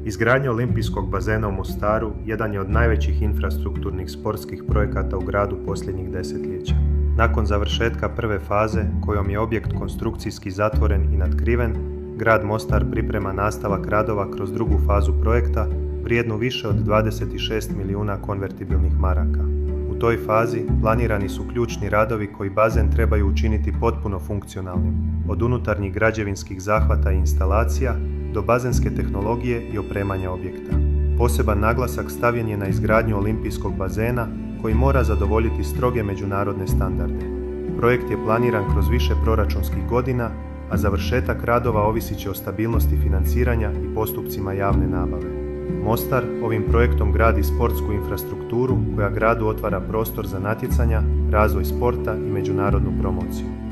Izgradnja olimpijskog bazena u Mostaru jedan je od najvećih infrastrukturnih sportskih projekata u gradu posljednjih desetljeća. Nakon završetka prve faze, kojom je objekt konstrukcijski zatvoren i natkriven, grad Mostar priprema nastavak radova kroz drugu fazu projekta, vrijednu više od 26 milijuna konvertibilnih maraka. U toj fazi planirani su ključni radovi koji bazen trebaju učiniti potpuno funkcionalnim, od unutarnjih građevinskih zahvata i instalacija do bazenske tehnologije i opremanja objekta. Poseban naglasak stavljen je na izgradnju olimpijskog bazena koji mora zadovoljiti stroge međunarodne standarde. Projekt je planiran kroz više proračunskih godina, a završetak radova ovisit će o stabilnosti financiranja i postupcima javne nabave. Mostar ovim projektom gradi sportsku infrastrukturu koja gradu otvara prostor za natjecanja, razvoj sporta i međunarodnu promociju.